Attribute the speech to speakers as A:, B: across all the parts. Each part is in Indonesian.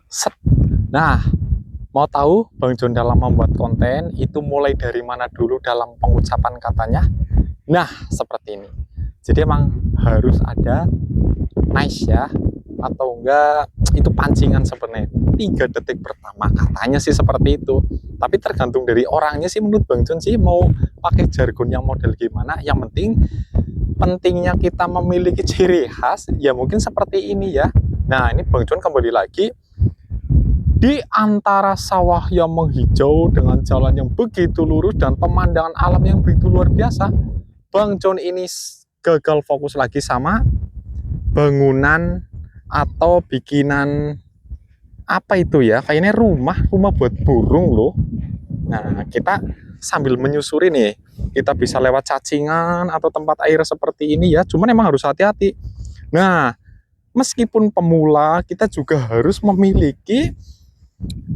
A: Set. Nah, mau tahu Bang Jon dalam membuat konten itu mulai dari mana dulu dalam pengucapan katanya? Nah, seperti ini. Jadi emang harus ada nice ya, atau enggak itu pancingan sebenarnya. 3 detik pertama katanya sih seperti itu. Tapi tergantung dari orangnya sih, menurut Bang Jon sih mau pakai jargon yang model gimana. Yang pentingnya kita memiliki ciri khas ya mungkin seperti ini ya. Nah, ini Bang Jon kembali lagi di antara sawah yang menghijau dengan jalan yang begitu lurus dan pemandangan alam yang begitu luar biasa. Bang Jon ini gagal fokus lagi sama bangunan atau bikinan apa itu ya, kayaknya rumah buat burung loh. Nah, kita sambil menyusuri nih, kita bisa lewat cacingan atau tempat air seperti ini ya, cuman emang harus hati-hati. Nah, meskipun pemula, kita juga harus memiliki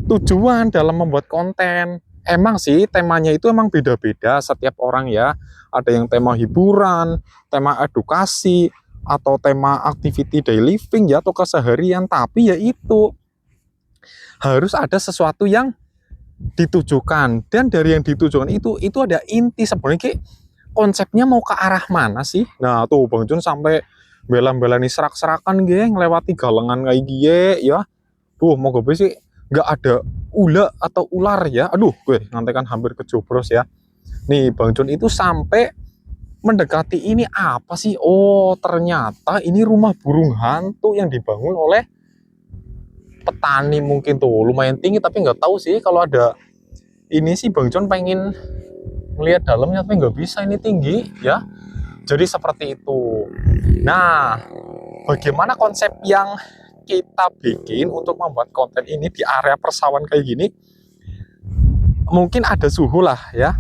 A: tujuan dalam membuat konten. Emang sih temanya itu emang beda-beda setiap orang ya. Ada yang tema hiburan, tema edukasi, atau tema activity daily living ya, atau keseharian. Tapi ya itu harus ada sesuatu yang ditujukan, dan dari yang ditujukan itu ada inti sebenarnya konsepnya mau ke arah mana sih. Nah tuh Bang Jon sampai bela-bela nih serak-serakan geng lewati galengan kayak gini ya. Tuh mau gue sih nggak ada atau ular ya. Aduh gue nanti kan hampir kejubros ya. Nih Bang Jon itu sampai mendekati ini apa sih? Oh ternyata ini rumah burung hantu yang dibangun oleh petani, mungkin tuh lumayan tinggi, tapi nggak tahu sih kalau ada ini sih. Bang Jon pengen melihat dalamnya tapi nggak bisa, ini tinggi ya. Jadi seperti itu. Nah, bagaimana konsep yang kita bikin untuk membuat konten ini di area persawahan kayak gini? Mungkin ada suhu lah ya.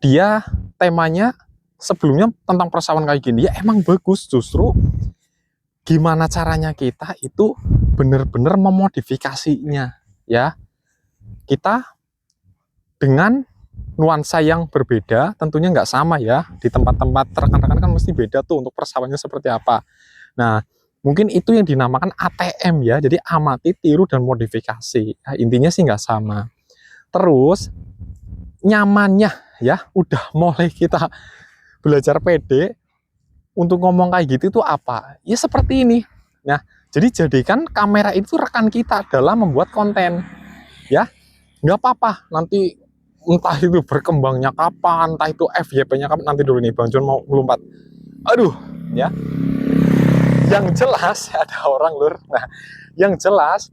A: Dia temanya sebelumnya tentang persawahan kayak gini ya, emang bagus. Justru gimana caranya kita itu benar-benar memodifikasinya ya. Kita dengan nuansa yang berbeda, tentunya nggak sama ya. Di tempat-tempat rekan-rekan kan mesti beda tuh untuk persawahannya seperti apa. Nah, mungkin itu yang dinamakan ATM ya. Jadi amati, tiru, dan modifikasi. Nah, intinya sih nggak sama. Terus nyamannya ya, udah mulai kita belajar pede untuk ngomong kayak gitu itu apa? Ya seperti ini. Nah, jadi jadikan kamera itu rekan kita dalam membuat konten. Ya, nggak apa-apa nanti entah itu berkembangnya kapan, entah itu FYP-nya kapan, nanti dulu nih Bang Jon mau melompat. Aduh, ya. Yang jelas ada orang lur. Nah, yang jelas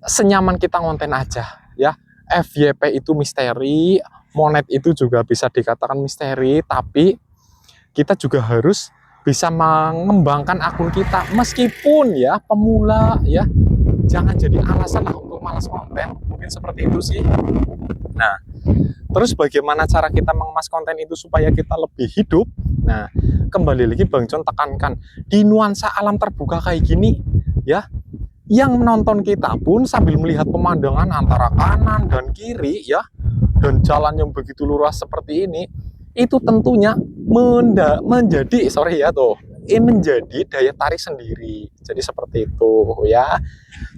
A: senyaman kita ngonten aja ya. FYP itu misteri, monet itu juga bisa dikatakan misteri, tapi kita juga harus bisa mengembangkan akun kita meskipun ya pemula ya. Jangan jadi alasan lah untuk malas konten, mungkin seperti itu sih. Nah, terus bagaimana cara kita mengemas konten itu supaya kita lebih hidup? Nah, kembali lagi Bang Jon tekankan, di nuansa alam terbuka kayak gini ya, yang menonton kita pun sambil melihat pemandangan antara kanan dan kiri ya, dan jalan yang begitu luas seperti ini, itu tentunya menjadi daya tarik sendiri. Jadi seperti itu ya.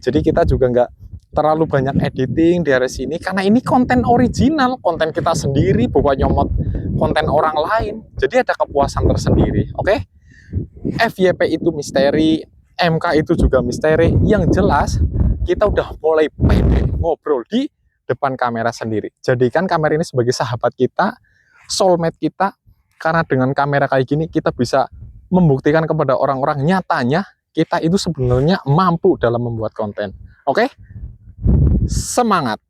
A: Jadi kita juga nggak terlalu banyak editing di area sini, karena ini konten original, konten kita sendiri, bukan nyomot konten orang lain. Jadi ada kepuasan tersendiri. Oke? FYP itu misteri, MK itu juga misteri. Yang jelas kita udah mulai pede ngobrol di depan kamera sendiri. Jadikan kamera ini sebagai sahabat kita, soulmate kita, karena dengan kamera kayak gini kita bisa membuktikan kepada orang-orang nyatanya kita itu sebenarnya mampu dalam membuat konten. Oke? Semangat.